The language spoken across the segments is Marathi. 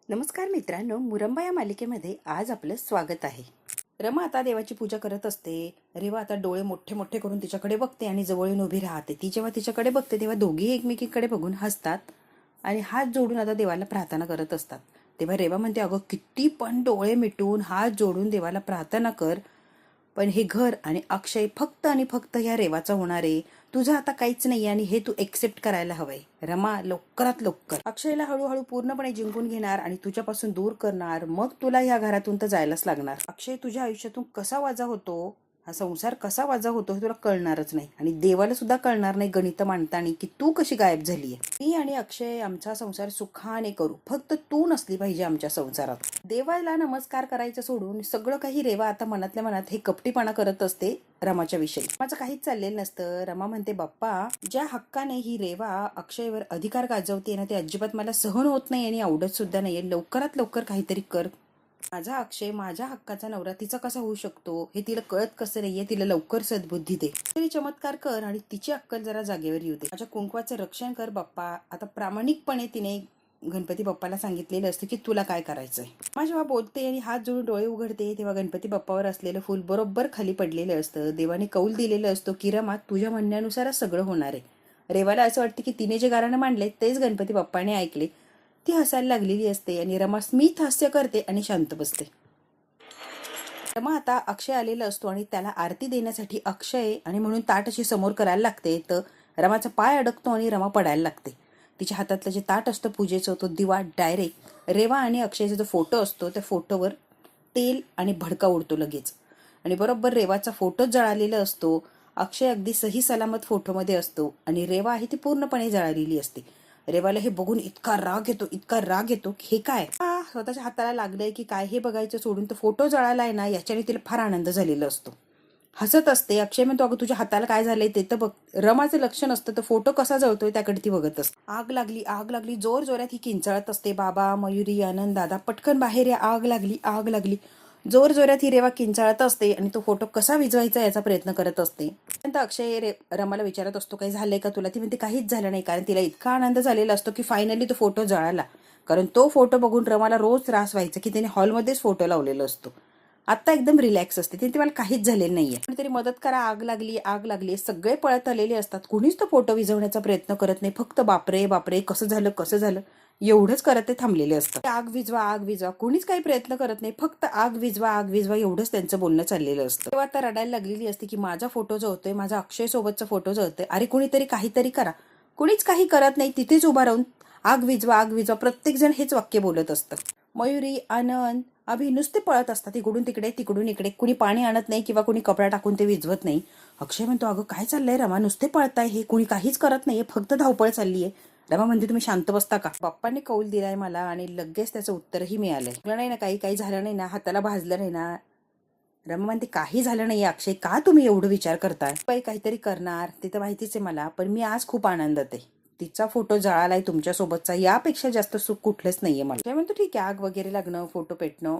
नमस्कार मित्रांनो, मुरंबा या मालिकेमध्ये आज आपलं स्वागत आहे. रमा आता देवाची पूजा करत असते. रेवा आता डोळे मोठे मोठे करून तिच्याकडे बघते आणि जवळ येऊन उभी राहते. ती जेव्हा तिच्याकडे बघते तेव्हा दोघी एकमेकीकडे बघून हसतात आणि हात जोडून आता देवाला प्रार्थना करत असतात. तेव्हा रेवा म्हणते, अगं किती पण डोळे मिटून हात जोडून देवाला प्रार्थना कर, पण हे घर आणि अक्षय फक्त आणि फक्त ह्या रेवाचं होणार आहे. तुझं आता काहीच नाही आणि हे तू एक्सेप्ट करायला हवंय. रमा लवकरात लवकर अक्षयला हळूहळू पूर्णपणे जिंकून घेणार आणि तुझ्यापासून दूर करणार. मग तुला ह्या घरातून तर जायलाच लागणार. अक्षय तुझ्या आयुष्यातून कसा वजा होतो, हा संसार कसा वजा होतो हे तुला कळणारच नाही आणि देवाला सुद्धा कळणार नाही गणित मांडताना की तू कशी गायब झालीय. मी आणि अक्षय आमचा संसार सुखाने करू, फक्त तू नसली पाहिजे आमच्या संसारात. देवाला नमस्कार करायचं सोडून सगळं काही रेवा आता मनातल्या मनात हे कपटीपणा करत असते रमाच्या विषयी. रमाचं काहीच चाललेलं नसतं. रमा म्हणते, बाप्पा ज्या हक्काने ही रेवा अक्षयवर अधिकार गाजवते ना, ते अजिबात मला सहन होत नाही आणि आवडत सुद्धा नाहीये. लवकरात लवकर काहीतरी कर. माझा अक्षय माझ्या हक्काचा नवरा तिचा कसा होऊ शकतो हे तिला कळत कसं नाहीये. तिला लवकर सद्बुद्धी दे, तरी चमत्कार कर आणि तिची अक्कल जरा जागेवर येऊ दे. माझ्या कुंकवाचं रक्षण कर बाप्पा. आता प्रामाणिकपणे तिने गणपती बाप्पाला सांगितलेलं असतं की तुला काय करायचंय. माझ्या जेव्हा बोलते आणि हात जोडून डोळे उघडते तेव्हा गणपती बाप्पावर असलेलं फुल बरोबर खाली पडलेलं असतं. देवाने कौल दिलेलं असतो की रमा तुझ्या म्हणण्यानुसारच सगळं होणार आहे. रेवाला असं वाटतं की तिने जे गाणं मांडले तेच गणपती बाप्पाने ऐकले. ती हसायला लागलेली असते आणि रमा स्मित हास्य करते आणि शांत बसते. रमा आता अक्षय आलेला असतो आणि त्याला आरती देण्यासाठी अक्षय आणि म्हणून ताट अशी समोर करायला लागते. तर रमाचा पाय अडकतो आणि रमा पडायला लागते. तिच्या हातातलं जे ताट असतं पूजेचं तो दिवा डायरेक्ट रेवा आणि अक्षयचा जो फोटो असतो त्या फोटोवर तेल आणि भडका उडतो लगेच आणि बरोबर रेवाचा फोटो जळालेला असतो. अक्षय अगदी सही सलामत फोटोमध्ये असतो आणि रेवा आहे ती पूर्णपणे जळालेली असते. रेवाला हे बघून इतका राग येतो, इतका राग येतो की हे काय, स्वतःच्या हाताला लागलंय की काय हे बघायचं सोडून तो फोटो जळालाय ना याच्याने तिला फार आनंद झालेला असतो. हसत असते. अक्षय म्हणतो, अगं तुझ्या हाताला काय झालंय ते तर बघ. रमाचं लक्ष नसतं तर फोटो कसा जळतोय त्याकडे ती बघत असते. आग लागली, आग लागली, जोर जोरात ही किंचाळत असते. बाबा, मयुरी, आनंद, दादा पटकन बाहेर या, आग लागली, आग लागली. जोर जोरात ही रेवा किंचाळत असते आणि तो फोटो कसा विझवायचा याचा प्रयत्न करत असते. त्यानंतर अक्षय रमाला विचारत असतो, काही झालंय का तुला. ती म्हणते काहीच झालं नाही, कारण तिला इतका आनंद झालेला असतो की फायनली तो फोटो जळाला. कारण तो फोटो बघून रमाला रोज त्रास व्हायचा की तिने हॉलमध्येच फोटो लावलेला असतो. आता एकदम रिलॅक्स असते. ते मला काहीच झालेलं नाहीये. तरी मदत करा, आग लागली, आग लागली. सगळे पळत आलेले असतात. कुणीच तो फोटो विझवण्याचा प्रयत्न करत नाही. फक्त बापरे बापरे कसं झालं कसं झालं एवढंच करत ते थांबलेले असतात. आग विझवा, आग विझवा. कुणीच काही प्रयत्न करत नाही. फक्त आग विझवा, आग विझवा एवढंच त्यांचं बोलणं चाललेलं असतं. तेव्हा आता रडायला लागलेली असते की माझा फोटो जळतोय, माझा अक्षय सोबतचा फोटो जळतोय. अरे कुणीतरी काहीतरी करा. कुणीच काही करत नाही. तिथेच उभा राहून आग विझवा, आग विझवा. प्रत्येक जण हेच वाक्य बोलत असतं. मयुरी, आनंद, अभि नुसते पळत असतात इकडून तिकडे तिकडून इकडे. कुणी पाणी आणत नाही किंवा कुणी कपडा टाकून ते विझवत नाही. अक्षय म्हणतो, अगं काय चाललंय रमा, नुसते पळताय, हे कुणी काहीच करत नाहीये, फक्त धावपळ चाललीये. रमा म्हणते, तुम्ही शांत बसता का. बाप्पांनी कौल दिलाय मला आणि लगेच त्याचं उत्तरही मिळालंय. नाही ना, काही झालं नाही ना, हाताला भाजलं नाही ना. रमा म्हणते, काही झालं नाही अक्षय, का तुम्ही एवढं विचार करताय. काहीतरी करणार ते तर माहितीच आहे मला, पण मी आज खूप आनंदात आहे. तिचा फोटो जळालाय तुमच्यासोबतचा, यापेक्षा जास्त सुख कुठलंच नाहीये मला. काय म्हणतो, ठीक आहे, आग वगैरे लागणं, फोटो पेटणं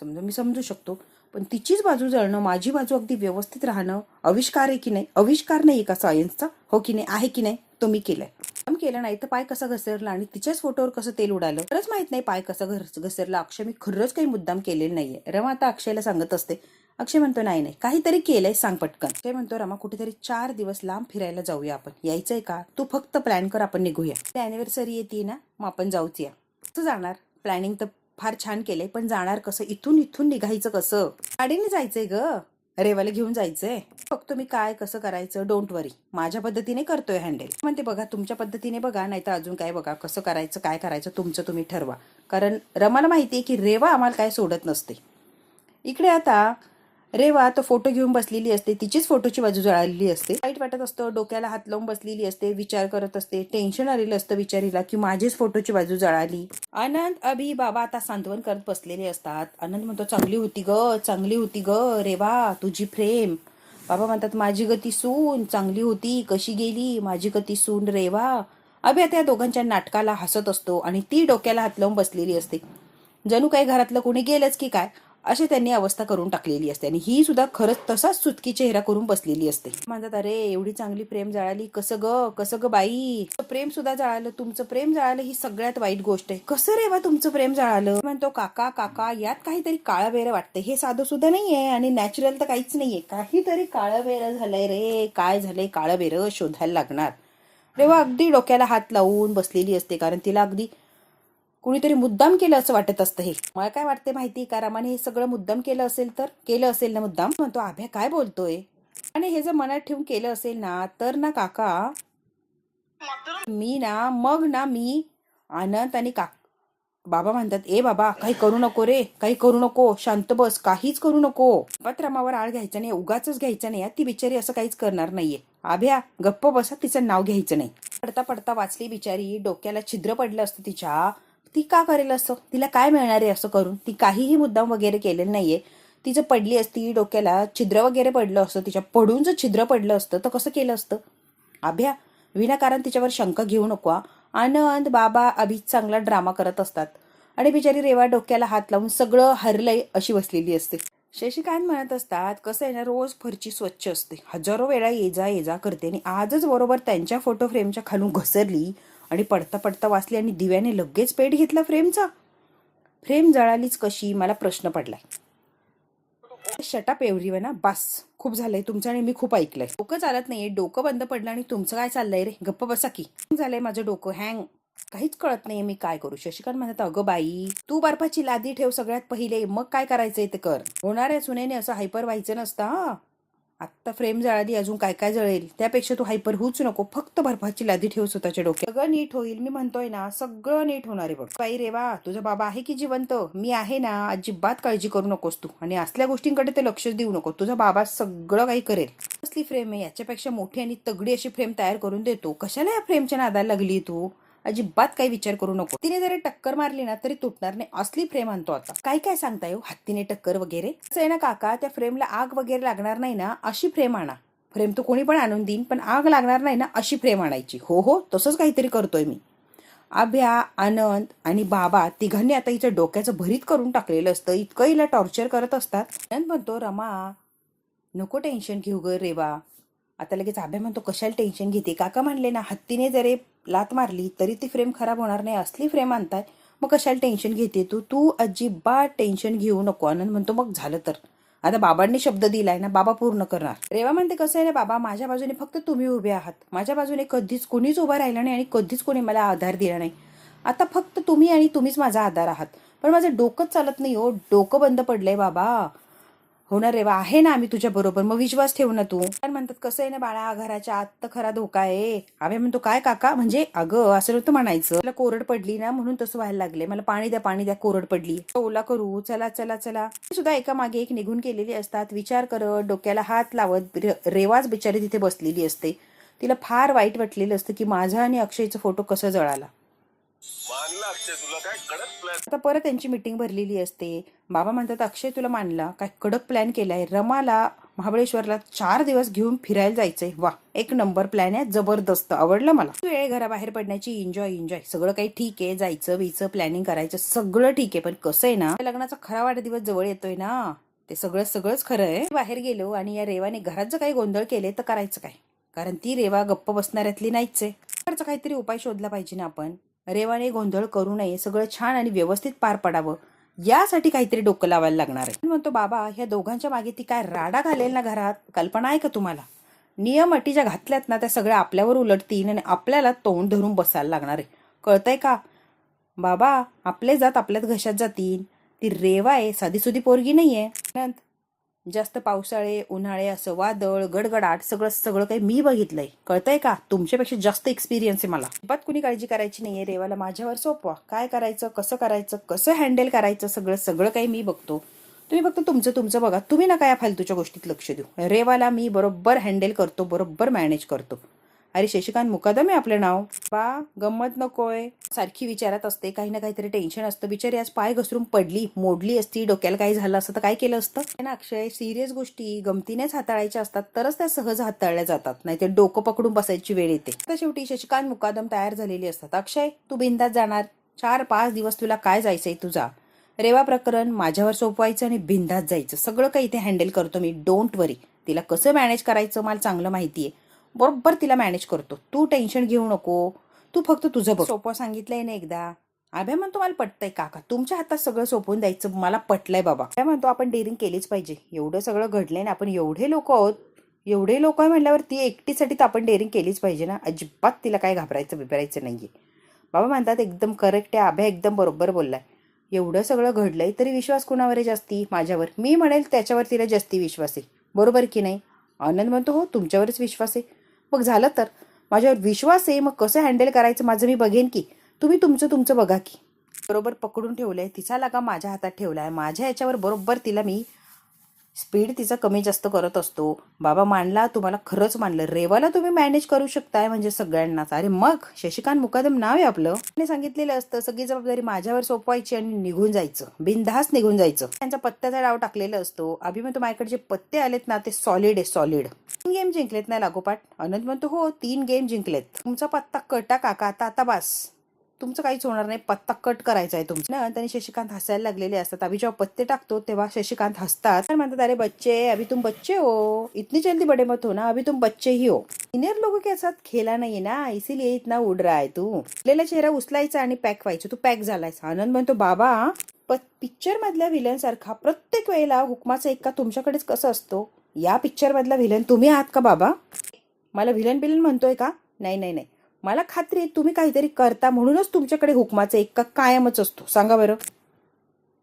मी समजू शकतो, पण तिचीच बाजू जळणं, माझी बाजू अगदी व्यवस्थित राहणं आविष्कार आहे की नाही. आविष्कार नाही का सायन्सचा, हो की नाही, आहे की नाही, तो मी केलाय. काम केलं नाही तर पाय कसा घसरला आणि तिच्याच फोटोवर कसं तेल उडालं खरंच माहित नाही. पाय कसं घसरला. अक्षय, मी खरंच काही मुद्दाम केलेलं नाहीये. रमा आता अक्षयला सांगत असते. अक्षय म्हणतो, नाही नाही काहीतरी केलंय, सांग पटकन. अक्षय म्हणतो, रमा कुठेतरी 4 दिवस लांब फिरायला जाऊया आपण, यायचंय का. तू फक्त प्लॅन कर, आपण निघूया. अॅनिव्हर्सरी येते ना, मग आपण जाऊच या. कसं जाणार. प्लॅनिंग तर फार छान केलंय, पण जाणार कसं. इथून निघायचं कसं. गाडीने जायचंय ग, रेवाला घेऊन जायचंय. फक्त मी काय कसं करायचं, डोंट वरी, माझ्या पद्धतीने करतोय हँडल. म्हणते, बघा तुमच्या पद्धतीने बघा, नाही तर अजून काय बघा, कसं करायचं काय करायचं तुमचं तुम्ही ठरवा. कारण रमाला माहितीये की रेवा आम्हाला काय सोडत नसते. इकडे आता रेवा तो फोटो घेऊन बसलेली असते. तिचीच फोटोची बाजू जळालेली असते. वाईट वाटत असतं, डोक्याला हात लावून बसलेली असते, विचार करत असते. टेन्शन आलेलं असतं विचारीला की माझीच फोटोची बाजू जळाली. आनंद, अभि, बाबा आता सांत्वन करत बसलेले असतात. आनंद म्हणतो, चांगली होती ग, चांगली होती ग रेवा तुझी फ्रेम. बाबा म्हणतात, माझी गती सून चांगली होती, कशी गेली माझी गती सून रेवा. अभि आता या दोघांच्या नाटकाला हसत असतो आणि ती डोक्याला हात लावून बसलेली असते. जणू काही घरातलं कोणी गेलंच की काय. अशी त्यांनी अवस्था करून टाकलेली असते आणि ही सुद्धा खरंच तसाच सुटकी चेहरा करून बसलेली असते. म्हणतात अरे एवढी चांगली प्रेम जळाली, कसं ग बाई, प्रेम सुद्धा जळालं, तुमचं प्रेम जळालं ही सगळ्यात वाईट गोष्ट आहे. कसं रे बा तुमचं प्रेम जळालं? म्हणतो काका काका यात काहीतरी काळं बेरं वाटतं, हे साधं सुद्धा नाहीये आणि नॅचरल तर काहीच नाहीये, काहीतरी काळं बेरं झालंय रे. काय झालंय काळं बेरं शोधायला लागणार. तेव्हा अगदी डोक्याला हात लावून बसलेली असते, कारण तिला अगदी कुणीतरी मुद्दाम केलं असं वाटत असतं. हे मला काय वाटते माहिती का, रमाने हे सगळं मुद्दाम केलं असेल ना मुद्दाम. म्हणतो अभ्या काय बोलतोय, आणि हे जर मनात ठेवून केलं असेल ना तर ना काका मी आनंद आणि बाबा म्हणतात ए बाबा काही करू नको रे, काही करू नको, शांत बस, काहीच करू नको. पण रमावर आळ घ्यायचा नाही, उगाच घ्यायचा नाही. ती बिचारी असं काहीच करणार नाहीये. आभ्या गप्प बसा, तिचं नाव घ्यायचं नाही. पडता पडता वाचली बिचारी, डोक्याला छिद्र पडलं असतं तिच्या. ती का करेल असं, तिला काय मिळणार आहे असं करून? ती काहीही मुद्दाम वगैरे केलेलं नाहीये. ती जर पडली असती, डोक्याला छिद्र वगैरे पडलं असतं, तिच्या पडून जर छिद्र पडलं असतं तर कसं केलं असतं? आभ्या विनाकारण तिच्यावर शंका घेऊ नको. आनंद बाबा अभिच चांगला ड्रामा करत असतात आणि बिचारी रेवा डोक्याला हात लावून सगळं हरलंय अशी बसलेली असते. शशिकांत म्हणत असतात कसं आहे ना, रोज फरची स्वच्छ असते, हजारो वेळा ये जा करते आणि आजच बरोबर त्यांच्या फोटो फ्रेमच्या खालून घसरली आणि पडता पडता वाचली आणि दिव्याने लगेच पेट घेतला फ्रेमचा. फ्रेम जळालीच कशी, मला प्रश्न पडलाय. शटअप एव्हरीवन ना, बस खूप झालंय तुमचं आणि मी खूप ऐकलंय. डोकं चालत नाहीये, डोकं बंद पडलं आणि तुमचं काय चाललंय रे, गप्प बसा की. झालंय माझं डोकं हँग, काहीच कळत नाहीये मी काय करू. शशिकांत म्हणत अगं बाई तू बर्फाची लादी ठेव सगळ्यात पहिले, मग काय करायचंय ते कर. होणाऱ्या सुनेने असं हायपर व्हायचं नसतं. आत्ता फ्रेम जळाली, अजून काय काय जळेल, त्यापेक्षा तू हायपर होऊच नको, फक्त बर्फाची लादी ठेव स्वतःच्या डोक्यात. सगळं नीट होईल, मी म्हणतोय ना सगळं नीट होणार आहे बघ. बाई रेवा तुझा बाबा आहे की जिवंत, मी आहे ना, अजिबात काळजी करू नकोस तू आणि असल्या गोष्टींकडे ते लक्ष देऊ नको. तुझा बाबा सगळं काही करेल. असली फ्रेम आहे, याच्यापेक्षा मोठी आणि तगडी अशी फ्रेम तयार करून देतो. कशाला या फ्रेमच्या नादाला लागली तू? अजिबात काही विचार करू नको. तिने जरी टक्कर मारली ना तरी तुटणार नाही, असली फ्रेम आणतो आता. काय काय सांगताय हत्तीने टक्कर वगैरे, असं आहे ना काका, त्या फ्रेमला आग वगैरे लागणार नाही ना अशी फ्रेम आणा. फ्रेम तर कोणी पण आणून देईन, पण आग लागणार नाही ना अशी फ्रेम आणायची. हो तसंच काहीतरी करतोय मी. आभ्या आनंद आणि बाबा तिघांनी आता हिचं डोक्याचं भरीत करून टाकलेलं असतं, इतकं हिला टॉर्चर करत असतात. आनंद म्हणतो रमा नको टेन्शन घेऊ ग रेवा. आता लगेच आभ्या म्हणतो कशाला टेन्शन घेते, काका म्हणले ना हत्तीने जरी लात मारली तरी ती फ्रेम खराब होणार नाही, असली फ्रेम आणताय, मग कशाला टेन्शन घेते तू अजिबात टेन्शन घेऊ नको. आनंद म्हणतो मग झालं तर आता बाबांनी शब्द दिलाय ना, बाबा पूर्ण करणार. रेवा म्हणते कसं आहे ना बाबा, माझ्या बाजूने फक्त तुम्ही उभे आहात, माझ्या बाजूने कधीच कोणीच उभा राहिला नाही आणि कधीच कोणी मला आधार दिला नाही. आता फक्त तुम्ही आणि तुम्हीच माझा आधार आहात. पण माझं डोकंच चालत नाही हो, डोकं बंद पडलंय बाबा. होणार रे बा, आहे ना आम्ही तुझ्या बरोबर, मग विश्वास ठेवू ना तू. म्हणतात कसं आहे ना बाळा, घराच्या आत तर खरा धोका आहे. आम्ही म्हणतो काय काका, म्हणजे अगं असं नव्हतं म्हणायचं, मला कोरड पडली ना म्हणून तसं व्हायला लागले, मला पाणी द्या कोरड पडली, ओला करू, चला चला चला. सुद्धा एका मागे एक निघून केलेली असतात, विचार करत डोक्याला हात लावत. रेवाज बिचारी तिथे बसलेली असते, तिला फार वाईट वाटलेलं असतं की माझा आणि अक्षयचा फोटो कसं जळाला. आता परत त्यांची मीटिंग भरलेली असते. बाबा म्हणतात अक्षय तुला मानला काय कडक प्लॅन केलाय, रमाला महाबळेश्वरला 4 दिवस घेऊन फिरायला जायचंय. वा एक नंबर प्लॅन आहे, जबरदस्त, आवडलं मला. वेळ घराबाहेर पडण्याची, एन्जॉय सगळं काही ठीक आहे, जायचं प्लॅनिंग करायचं सगळं ठीक आहे. पण कसं आहे ना, लग्नाचा खरा वाढदिवस जवळ येतोय ना, ते सगळंच खरं आहे. बाहेर गेलो आणि या रेवाने घरात जर काही गोंधळ केले तर करायचं काय, कारण ती रेवा गप्प बसणाऱ्यातली नाहीच आहे. काहीतरी उपाय शोधला पाहिजे ना आपण. रेवाने गोंधळ करू नये, सगळं छान आणि व्यवस्थित पार पडावं, यासाठी काहीतरी डोकं लावायला लागणार आहे. म्हणतो बाबा ह्या दोघांच्या मागे ती काय राडा घालेल ना घरात, कल्पना आहे का तुम्हाला? नियम अटी ज्या घातल्यात ना त्या सगळ्या आपल्यावर उलटतील आणि आपल्याला तोंड धरून बसायला लागणार आहे, कळतंय का बाबा? आपले जात आपल्यात घशात जातील. ती रेवा आहे, साधी सुधी पोरगी नाहीये. जास्त पावसाळे उन्हाळे असं वादळ गडगडाट सगळं काही मी बघितलंय, कळतंय का? तुमच्यापेक्षा जास्त एक्सपिरियन्स आहे मला. अजिबात कुणी काळजी करायची नाहीये, रेवाला माझ्यावर सोपवा, काय करायचं कसं हँडल करायचं सगळं काही मी बघतो, तुम्ही फक्त तुमचं बघा. तुम्ही ना काय फालतूच्या गोष्टीत लक्ष देऊ, रेवाला मी बरोबर हँडल करतो, बरोबर मॅनेज करतो. अरे शशिकांत मुकादम आहे आपलं नाव बा, गंमत नकोय. सारखी विचारात असते, काही ना काहीतरी टेन्शन असतं. बिचारी आज पाय घसरून पडली, मोडली असती, डोक्याला काही झालं असतं तर काय केलं असतं ना. अक्षय सिरियस गोष्टी गमतीनेच हाताळायच्या असतात, तरच त्या सहज हाताळल्या जातात, नाही ते डोकं पकडून बसायची वेळ येते. तर शेवटी शशिकांत मुकादम तयार झालेली असतात. अक्षय तू बिंदास जाणार, 4-5 दिवस तुला काय जायचंय तुझा, रेवा प्रकरण माझ्यावर सोपवायचं आणि बिंदात जायचं. सगळं काही इथे हँडल करतो मी, डोंट वरी. तिला कसं मॅनेज करायचं मला चांगलं माहितीये. बरोबर तिला मॅनेज करतो. तू टेन्शन घेऊ नको. तू फक्त तुझं बघ. सोपं सांगितलंय ना एकदा. अभ्या म्हणतो मला पटतंय काका, तुमच्या हातात सगळं सोपवून द्यायचं मला पटलंय बाबा. अभ्या म्हणतो आपण डेअरिंग केलीच पाहिजे. एवढं सगळं घडलंय ना, आपण एवढे लोक आहोत, एवढे लोक आहे म्हटल्यावर ती एकटीसाठी तर आपण डेअरिंग केलीच पाहिजे ना. अजिबात तिला काय घाबरायचं बिबरायचं नाहीये. बाबा म्हणतात एकदम करेक्ट आहे, अभ्या एकदम बरोबर बोललाय. एवढं सगळं घडलंय तरी विश्वास कुणावर आहे जास्ती? माझ्यावर. मी म्हणेल त्याच्यावर तिला जास्ती विश्वास आहे. बरोबर की नाही? आनंद म्हणतो हो तुमच्यावरच विश्वास आहे. मग झालं तर माझ्यावर विश्वास आहे, मग कसं हँडल करायचं माझं मी बघेन की. तुम्ही तुमचं तुमचं बघा की. बरोबर पकडून ठेवलंय, तिचा लागा माझ्या हातात ठेवलाय. माझ्या याच्यावर बरोबर तिला मी स्पीड तिचा कमी जास्त करत असतो. बाबा मानला, तुम्हाला खरंच मानलं. रेवाला तुम्ही मॅनेज करू शकताय म्हणजे सगळ्यांनाच. अरे मग शशिकांत मुकादम नाव आहे आपलं. त्याने सांगितलेलं असतं सगळी जबाबदारी माझ्यावर सोपवायची आणि निघून जायचं, बिनधास्त निघून जायचं. त्यांचा पत्त्याचा डाव टाकलेला असतो. अभि म्हणतो माझ्याकडे जे पत्ते आलेत ना ते सॉलिड आहे, सॉलिड. 3 गेम जिंकलेत ना लागोपाठ. आनंद म्हणतो हो 3 गेम जिंकलेत. तुमचा पत्ता कटा काका, आता आता बास. तुमचं काहीच होणार नाही, पत्ता कट करायचा आहे तुमचा ना. त्यांनी शशिकांत हसायला लागलेले असतात. अभि जेव्हा पत्ते टाकतो तेव्हा शशिकांत हसतात. म्हणतात अरे बच्चे, अभी तुम बच्चे हो, इतनी जल्दी बड़े मत हो ना, अभी तुम बच्चे ही हो. सिनियर लोगों के साथ खेला नाही ना, इसीलिए इतना उड रहा है तू. उठलेला चेहरा उचलायचा आणि पॅक व्हायचं. तू पॅक झालायस. आनंद म्हणतो बाबा पिक्चर मधल्या विलन सारखा प्रत्येक वेळेला हुकमाचा एक का तुमच्याकडेच कसं असतो? या पिक्चर मधला विलन तुम्ही आहात का बाबा? मला विलन बिलन म्हणतोय का? नाही नाही नाही, मला खात्री आहे तुम्ही काहीतरी करता म्हणूनच तुमच्याकडे हुकमाचा एक का कायमच असतो. सांगा बरं.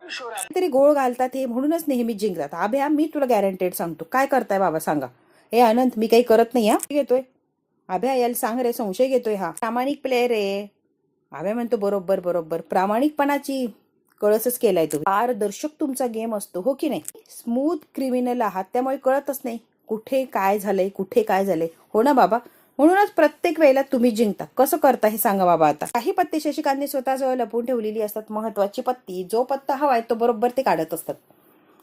काहीतरी गोळ घालतात हे म्हणूनच नेहमी जिंकतात. अभ्या मी तुला गॅरंटेड सांगतो. काय करताय बाबा सांगा. हे आनंद मी काही करत नाही. हा घेतोय अभ्या, याला सांग रे, संशय घेतोय हा. प्रामाणिक प्लेअर आहे. अभ्या म्हणतो बरोबर बरोबर, प्रामाणिकपणाची कळसच केलाय तुम्ही. पारदर्शक तुमचा गेम असतो हो की नाही. स्मूथ क्रिमिनल आहात त्यामुळे कळतच नाही कुठे काय झालंय, कुठे काय झालंय. हो ना बाबा, म्हणूनच प्रत्येक वेळेला तुम्ही जिंकता. कसं करता हे सांगा बाबा आता. काही पत्ते शशिकांतने स्वतःजवळ लपवून ठेवलेली असतात, महत्वाची पत्ती. जो पत्ता हवाय तो बरोबर ते काढत असतात.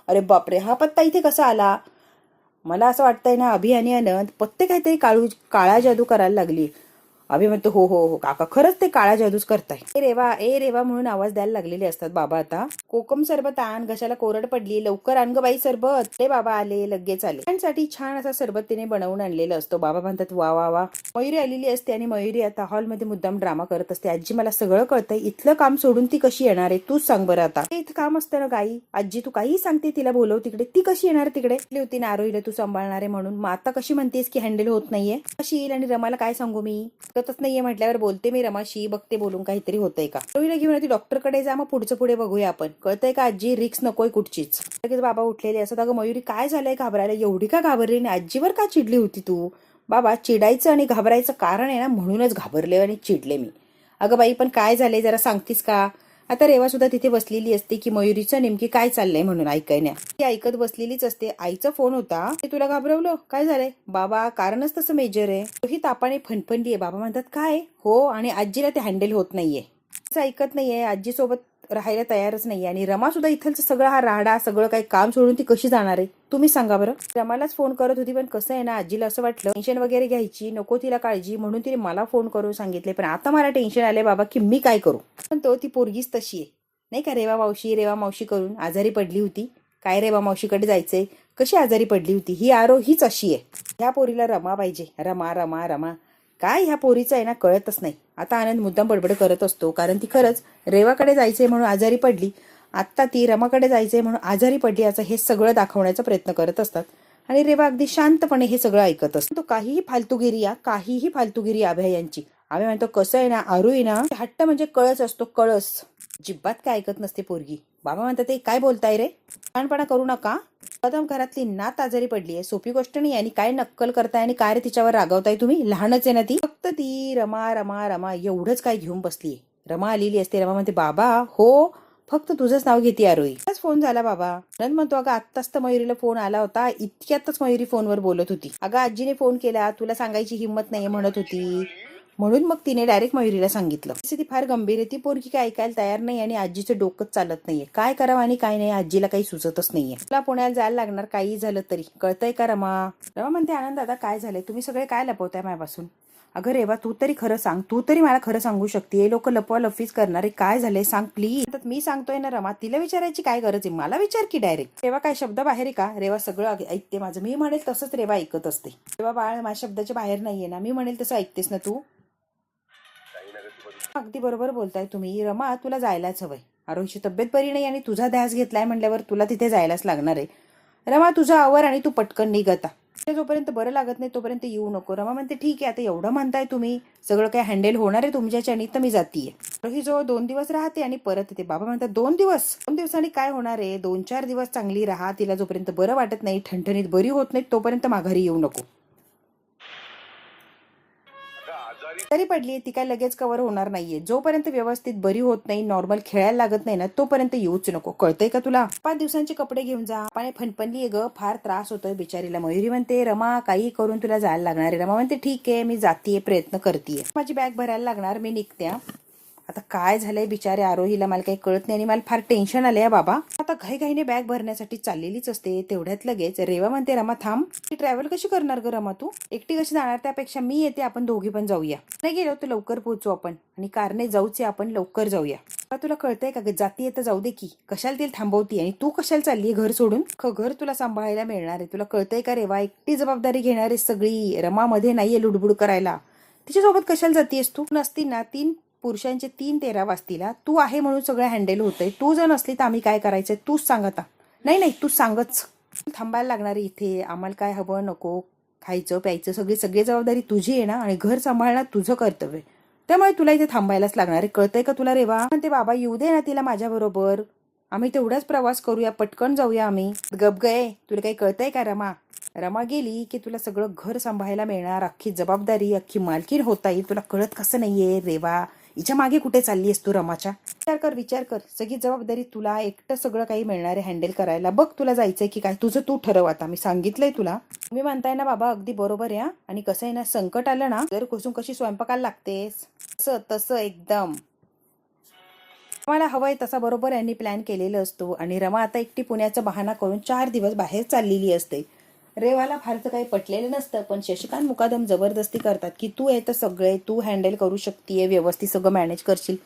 अरे बापरे, हा पत्ता इथे कसा आला? मला असं वाटतंय ना अभि आणि आनंद पत्ते काहीतरी काळा जादू करायला लागली. अभि म्हणतो हो हो हो काका, खरंच ते काळा जादूच करताय. ए रेवा म्हणून आवाज द्यायला लागलेले असतात बाबा आता. कोकम सरबत आण, घशाला कोरड पडली, लवकर आण ग बाई सरबत. ते बाबा आले, लगेच आले. त्यांसाठी छान असा सरबत तिने बनवून आणलेला असतो. बाबा म्हणतात वा वा वा. मयुरी आलेली असते आणि मयुरी आता हॉलमध्ये मुद्दाम ड्रामा करत असते. आजी मला सगळं कळतंय, इथलं काम सोडून ती कशी येणार आहे तूच सांग बरं आता. इथं काम असतं ना गाई. आजी तू काही सांगते, तिला बोलव तिकडे. ती कशी येणार तिकडे? होती ना आरोहीला तू सांभाळणार आहे म्हणून. मग आता कशी म्हणतेस की हँडल होत नाहीये? कशी येईल? आणि रमाला काय सांगू मी? कळतच नाहीये म्हटल्यावर बोलते मी रमाशी, बघते बोलून काहीतरी होतंय का. आरोहीला घेऊन ती डॉक्टरकडे जा, मग पुढचं पुढे बघूया आपण. कळतंय का आजी, रिक्स नकोय कुठचीच. लगेच बाबा उठलेले असतात. अगं मयुरी काय झालंय, घाबरायला एवढी का घाबरली? आणि आजीवर का चिडली होती तू? बाबा चिडायचं आणि घाबरायचं कारण आहे ना, म्हणूनच घाबरले आणि चिडले मी. अगं बाई पण काय झालंय जरा सांगतीस का? आता रेवा सुद्धा तिथे बसलेली असते की मयुरीचं नेमकी काय चाललंय म्हणून ऐकायला. ती ऐकत बसलेलीच असते. आईचा फोन होता. ते तुला घाबरवलं काय झालंय? बाबा कारणच तसं मेजर आहे. ही तापाने फणफणली आहे. बाबा म्हणतात काय? हो, आणि आजीला ते हँडल होत नाहीये. ऐकत नाहीये, आजी सोबत राहायला तयारच नाहीये. आणि रमा सुद्धा इथलचं सगळं हा राडा सगळं काही काम सोडून ती कशी जाणार आहे तुम्ही सांगा बरं. रमालाच फोन करत होती, पण कसं आहे ना आजीला असं वाटलं टेन्शन वगैरे घ्यायची नको तिला काळजी, म्हणून तिने मला फोन करून सांगितले. पण आता मला टेन्शन आलंय बाबा की मी काय करू. पण तो ती पोरगीच तशी आहे नाही का. रेवा मावशी करून आजारी पडली होती. काय रेवा मावशीकडे जायचंय? कशी आजारी पडली होती? ही आरो हीच अशी आहे. ह्या पोरीला रमा पाहिजे. रमा रमा रमा काय ह्या पोरीचं आहे ना कळतच नाही. आता आनंद मुद्दाम बडबड करत असतो, कारण ती खरंच रेवाकडे जायचंय म्हणून आजारी पडली. आता ती रमाकडे जायचंय म्हणून आजारी पडली असं हे सगळं दाखवण्याचा प्रयत्न करत असतात. आणि रेवा अगदी शांतपणे हे सगळं ऐकत असतो. काहीही फालतूगिरी अभय यांची. अभय म्हणतो कसं आहे ना आरू आहे ना, हट्ट म्हणजे कळस असतो, कळस. जिब्बात काय ऐकत नसते पोरगी. बाबा म्हणतात ते काय बोलताय रे, लहानपणा करू नका. कदम घरातली नात आजारी पडली आहे, सोपी गोष्ट नाही. आणि काय नक्कल करताय आणि काय रे तिच्यावर रागवताय तुम्ही? लहानच आहे ना ती. फक्त ती रमा रमा रमा एवढंच काय घेऊन बसलीये. रमा आलेली असते. रमा म्हणते बाबा हो, फक्त तुझंच नाव घेते आरोही. फोन झाला बाबा. नंद म्हणतो अगं आत्ताच तर मयुरीला फोन आला होता, इतक्यातच मयुरी फोनवर बोलत होती. अगं आजीने फोन केला, तुला सांगायची हिंमत नाहीये म्हणत होती. म्हणून मग तिने डायरेक्ट मयुरीला सांगितलं. ती फार गंभीर आहे. ती पोरगी काय ऐकायला तयार नाही आणि आजीचं डोकंच चालत नाहीये. काय करावं आणि काय नाही आजीला काही सुचतच नाहीये. तुला पुण्याला जायला लागणार काही झालं तरी. कळतंय का रमा? रमा म्हणते आनंद दादा काय झालंय, तुम्ही सगळे काय लपवताय माझ्यापासून? अगं रेवा, तू तरी खरं सांग, तू तरी मला खरं सांगू शकते. हे लोक लपवालपवीच करणारे, काय झालंय सांग प्लीज. मी सांगतोय ना रमा, तिला विचारायची काय गरज आहे, मला विचार की डायरेक्ट. रेवा काय शब्द बाहेर आहे का? रेवा सगळं ऐकते माझं, मी म्हणेल तसंच रेवा ऐकत असते. रेवा बाळ, माझ्या शब्दाच्या बाहेर नाहीये ना, मी म्हणेल तसं ऐकतेस ना तू. अगदी बरोबर बोलताय तुम्ही. रमा, तुला जायलाच हवंय. आरोहीची तब्येत बरी नाही आणि तुझा ध्यास घेतलाय म्हणल्यावर तुला तिथे जायलाच लागणार आहे. रमा, तुझा आवर आणि तू पटकन निघता. जोपर्यंत बरं लागत नाही तोपर्यंत येऊ नको. रमा म्हणते ठीक आहे, आता एवढं म्हणताय तुम्ही, सगळं काय हँडल होणार आहे तुमच्याच्यानी, तर मी जातीये. आरोही जवळ 2 दिवस राहते आणि परत येते. बाबा म्हणतात 2 दिवस? 2 दिवसांनी काय होणार आहे, 2-4 दिवस चांगली राहा. तिला जोपर्यंत बरं वाटत नाही, ठणठणीत बरी होत नाही, तोपर्यंत माघारी येऊ नको. तरी पडली ती काय लगेच कव्हर होणार नाहीये. जोपर्यंत व्यवस्थित बरी होत नाही, नॉर्मल खेळायला लागत नाही ना, तोपर्यंत येऊच नको. कळतंय का तुला? 5 दिवसांचे कपडे घेऊन जा. पाणी फणफणली ग, फार त्रास होतोय बिचारीला. मयुरी म्हणते रमा, काही करून तुला जायला लागणार आहे. रमा म्हणते ठीक आहे, मी जातीये, प्रयत्न करतीये. माझी बॅग भरायला लागणार, मी निघते. आता काय झालंय बिचारे आरोहीला, मला काही कळत नाही आणि मला फार टेन्शन आलंय बाबा. आता घाईघाईने बॅग भरण्यासाठी चाललेलीच असते, तेवढ्यात लगेच रेवा म्हणते रमा थांब, ती ट्रॅव्हल कशी करणार ग रमा, तू एकटी कशी जाणार? त्यापेक्षा मी येते, आपण दोघी पण जाऊया. नाही गेलो तर लवकर पोहोचू आपण, आणि कारने जाऊचे, आपण लवकर जाऊया. तुला कळतंय का ग, जाती तर जाऊ दे की, कशाला तिला थांबवती, आणि तू कशाला चाललीये घर सोडून? घर तुला सांभाळायला मिळणार आहे. तुला कळतंय का रेवा, एकटी जबाबदारी घेणार आहे सगळी. रमा मध्ये नाहीये लुडबुड करायला. तिच्यासोबत कशाला जातीयस तू? नसती ना 3 पुरुषांचे 3-13 वाजतीला, तू आहे म्हणून सगळं हँडल होतंय. तू जर नसली तर आम्ही काय करायचंय तूच सांग आता. नाही तू सांगच. थांबायला लागणार इथे, आम्हाला काय हवं नको, खायचं प्यायचं सगळी जबाबदारी तुझी आहे ना, आणि घर सांभाळणं तुझं कर्तव्य, त्यामुळे तुला इथे थांबायलाच लागणार आहे. कळतंय का तुला रेवा? म्हणते बाबा येऊ दे ना तिला माझ्या बरोबर, आम्ही तेवढाच प्रवास करूया, पटकन जाऊया आम्ही. गप गए, तुला काही कळतंय का रमा? रमा गेली की तुला सगळं घर सांभाळायला मिळणार, अख्खी जबाबदारी, अख्खी मालकीण होता येईल. तुला कळत कसं नाहीये रेवा? हिच्या मागे कुठे चालली आहेस तू रमाच्या? विचार कर, सगळी जबाबदारी तुला एकटं सगळं काही मिळणार आहे हँडल करायला. बघ तुला जायचंय की काय, तुझं तू ठरव. आता मी सांगितलंय तुला. तुम्ही म्हणताय ना बाबा, अगदी बरोबर आहे. आणि कसं आहे ना, संकट आलं ना, जर कोसून कशी स्वयंपाकाला लागतेस, तसं एकदम मला हवंय तसा बरोबर यांनी प्लॅन केलेला असतो. आणि रमा आता एकटी पुण्याचा बहाणा करून 4 दिवस बाहेर चाललेली असते. रेवाला फारसं काही पटलेलं नसतं, पण शशिकांत मुकादम जबरदस्ती करतात की तू आहे तर सगळे तू हँडल करू शकतीये, व्यवस्थित सगळं मॅनेज करशील.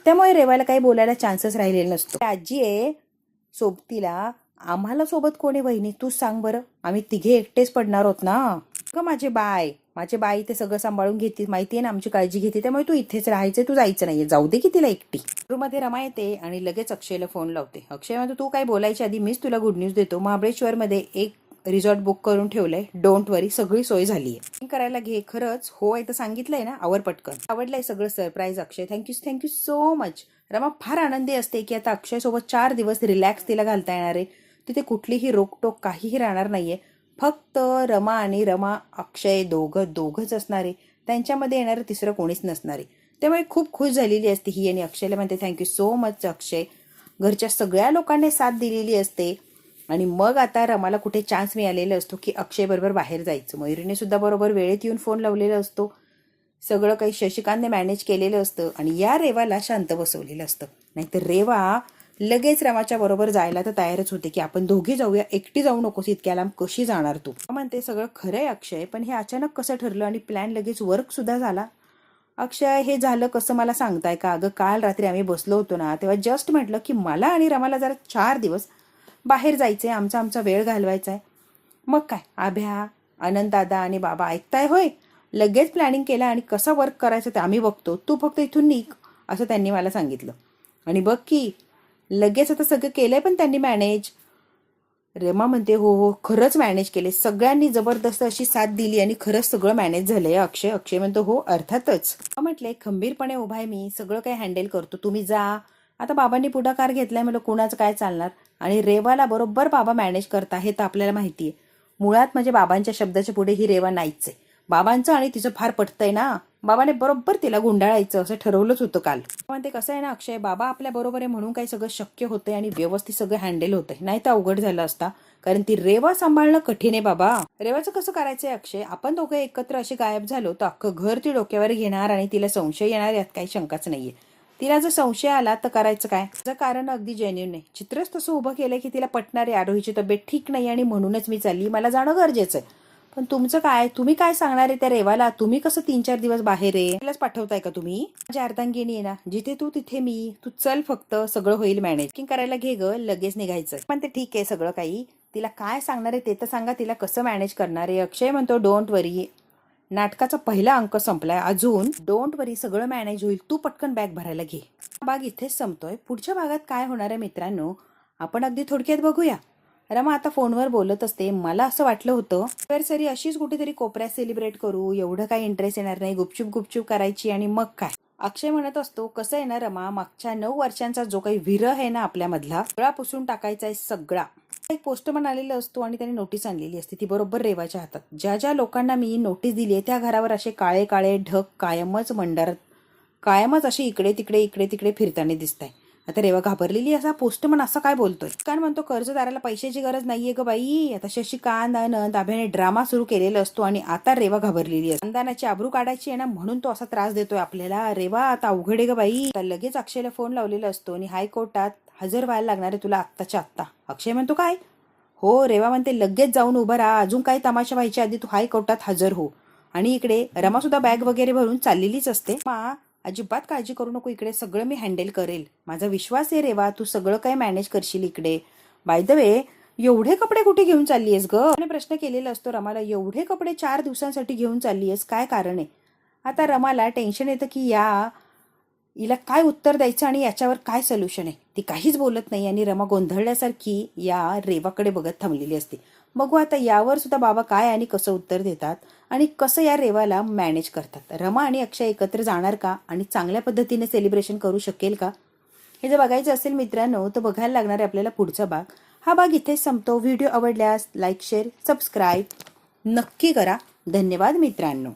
त्यामुळे रेवाला काही बोलायला चान्सच राहिलेला नसतो. आजी आहे सोबतीला, आम्हाला सोबत कोणी वहिनी तूच सांग बरं, आम्ही तिघे एकटेच पडणार आहोत ना. का माझे बाई ते सगळं सांभाळून घेते, माहितीये ना आमची काळजी घेते, त्यामुळे तू इथेच राहायचंय, तू जायचं नाहीये, जाऊ दे की तिला एकटी. मध्ये रमा येते आणि लगेच अक्षयला फोन लावते. अक्षय म्हणतो तू काय बोलायच्या आधी मीच तुला गुड न्यूज देतो, महाबळेश्वर मध्ये एक रिसॉर्ट बुक करून ठेवलंय, डोंट वरी, सगळी सोय झालीये, करायला घे. खरंच हो आहे तर सांगितलंय ना, आवर पटकन. आवडलंय सगळं सरप्राईज अक्षय, थँक्यू सो मच. रमा फार आनंदी असते की आता अक्षय सोबत 4 दिवस रिलॅक्स तिला घालता येणार आहे. तिथे कुठलीही रोकटोक काहीही राहणार नाहीये. फक्त रमा आणि अक्षय दोघच असणारे, त्यांच्यामध्ये येणारं तिसरं कोणीच नसणारे. त्यामुळे खूप खुश झालेली असते ही, आणि अक्षयला म्हणते थँक्यू सो मच अक्षय. घरच्या सगळ्या लोकांनी साथ दिलेली असते. आणि मग आता रमाला कुठे चान्स मिळालेला असतो की अक्षय बरोबर बाहेर जायचं. मयुरीने सुद्धा बरोबर वेळेत येऊन फोन लावलेला असतो. सगळं काही शशिकांतने मॅनेज केलेलं असतं आणि या रेवाला शांत बसवलेलं असतं. नाहीतर रेवा लगेच रमाच्या बरोबर जायला तर तयारच होते की आपण दोघी जाऊया, एकटी जाऊ नकोस, इतक्या लांब कशी जाणार तू. म्हणते सगळं खरंय अक्षय, पण हे अचानक कसं ठरलं आणि प्लॅन लगेच वर्क सुद्धा झाला. अक्षय हे झालं कसं मला सांगताय का? अगं काल रात्री आम्ही बसलो होतो ना, तेव्हा जस्ट म्हटलं की मला आणि रमाला जरा 4 दिवस बाहेर जायचंय, आमचा वेळ घालवायचा आहे. मग काय आभ्या, आनंद दादा आणि बाबा ऐकताय होय, लगेच प्लॅनिंग केलं आणि कसं वर्क करायचं ते आम्ही बघतो, तू फक्त इथून निघ असं त्यांनी मला सांगितलं. आणि बघ की लगेच आता सगळं केलंय पण त्यांनी मॅनेज. रमा म्हणते हो खरंच मॅनेज केले, सगळ्यांनी जबरदस्त अशी साथ दिली आणि खरंच सगळं मॅनेज झालंय. अक्षय म्हणतो हो अर्थातच. म्हटलंय खंबीरपणे उभा आहे मी, सगळं काही हँडल करतो, तुम्ही जा. आता बाबांनी पुढाकार घेतलाय, म्हणलं कुणाचं काय चालणार. आणि रेवाला बरोबर बाबा मॅनेज करता हे तर आपल्याला माहितीये. मुळात म्हणजे बाबांच्या शब्दाच्या पुढे ही रेवा नाहीच आहे. बाबांचं आणि तिचं फार पटतंय ना, बाबाने बरोबर तिला गुंडाळायचं असं ठरवलंच होतं काल. म्हणते कसं आहे ना अक्षय, बाबा आपल्या बरोबर आहे म्हणून काही सगळं शक्य होतंय आणि व्यवस्थित सगळं हँडल होतंय, नाही तर अवघड झालं असता, कारण ती रेवा सांभाळणं कठीण आहे बाबा. रेवाचं कसं करायचंय अक्षय, आपण दोघे एकत्र असे गायब झालो तर अख्खं घर ती डोक्यावर घेणार आणि तिला संशय येणार, यात काही शंकाच नाहीये. तिला जर संशय आला तर करायचं काय? त्याचं कारण अगदी जेन्युइन आहे. चित्रच तसं उभं केलंय की तिला पटणारे, आरोहीची तब्येत ठीक नाही आणि म्हणूनच मी चालली, मला जाणं गरजेचं आहे. पण तुमचं काय, तुम्ही काय सांगणार आहे त्या रेवाला? तुम्ही कसं 3-4 दिवस बाहेर आहे, तिलाच पाठवताय का तुम्ही? माझ्या अर्धांगिनी आहे ना, जिथे तू तिथे मी, तू चल फक्त, सगळं होईल मॅनेज. बुकिंग करायला घे ग, लगेच निघायचं. पण ते ठीक आहे सगळं काही, तिला काय सांगणार आहे ते तर सांगा, तिला कसं मॅनेज करणार आहे? अक्षय म्हणतो डोंट वरी, नाटकाचा पहिला अंक संपलाय, अजून डोंट वरी, सगळं मॅनेज होईल, तू पटकन बॅग भरायला घे. भाग इथेच संपतोय. पुढच्या भागात काय होणार आहे मित्रांनो, आपण अगदी थोडक्यात बघूया. रमा आता फोनवर बोलत असते, मला असं वाटलं होतं सरी अशीच कुठेतरी कोपऱ्यात सेलिब्रेट करू, एवढं काही इंटरेस्ट येणार नाही, गुपचूप गुपचूप करायची आणि मग काय. अक्षय म्हणत असतो, कसं आहे ना रमा, मागच्या 9 वर्षांचा जो काही विरह आहे ना आपल्यामधला, सगळा पुसून टाकायचा आहे सगळा. एक पोस्टमन आलेला असतो आणि त्याने नोटीस आणलेली असते, ती बरोबर रेवाच्या हातात. ज्या ज्या लोकांना मी नोटीस दिली आहे त्या घरावर असे काळे काळे ढग कायमच मंडारत, कायमच असे इकडे तिकडे फिरताना दिसत आहे. आता रेवा घाबरलेली, असा पोस्टमन असं काय बोलतोय? कारण म्हणतो कर्जदाराला पैशाची गरज नाहीये ग बाई. आता शशिकांत दाभ्याने ड्रामा सुरू केलेला असतो आणि आता रेवा घाबरलेली असते. खानदानाची आबरू काढायची आहे ना, म्हणून तो असा त्रास देतोय आपल्याला. रेवा आता अवघड आहे ग बाई. आता लगेच अक्षयला फोन लावलेला असतो आणि हायकोर्टात हजर व्हायला लागणार आहे तुला आत्ताच्या आत्ता. अक्षय म्हणतो काय? हो. रेवा म्हणते लगेच जाऊन उभा राहा, अजून काही तमाशा व्हायच्या आधी तू हायकोर्टात हजर हो. आणि इकडे रमा सुद्धा बॅग वगैरे भरून चाललेलीच असते. अजिबात काळजी करू नको, इकडे सगळं मी हँडल करेल, माझा विश्वास आहे रेवा, तू सगळं काही मॅनेज करशील इकडे. बाय द वे, एवढे कपडे कुठे घेऊन चालली आहेस ग? आणि प्रश्न केलेला असतो रमाला, एवढे कपडे 4 दिवसांसाठी घेऊन चालली आहेस, काय कारण आहे? आता रमाला टेन्शन येतं की हिला काय उत्तर द्यायचं आणि याच्यावर काय सोल्युशन आहे. ती काहीच बोलत नाही आणि रमा गोंधळल्यासारखी या रेवाकडे बघत थांबलेली असते. बघू आता यावर सुद्धा बाबा काय आणि कसं उत्तर देतात आणि कसं या रेवाला मॅनेज करतात. रमा आणि अक्षय एकत्र जाणार का आणि चांगल्या पद्धतीने सेलिब्रेशन करू शकेल का, हे जर बघायचं असेल मित्रांनो तर बघायला लागणार आहे आपल्याला पुढचा भाग. हा भाग इथेच संपतो. व्हिडिओ आवडल्यास लाईक शेअर सबस्क्राईब नक्की करा. धन्यवाद मित्रांनो.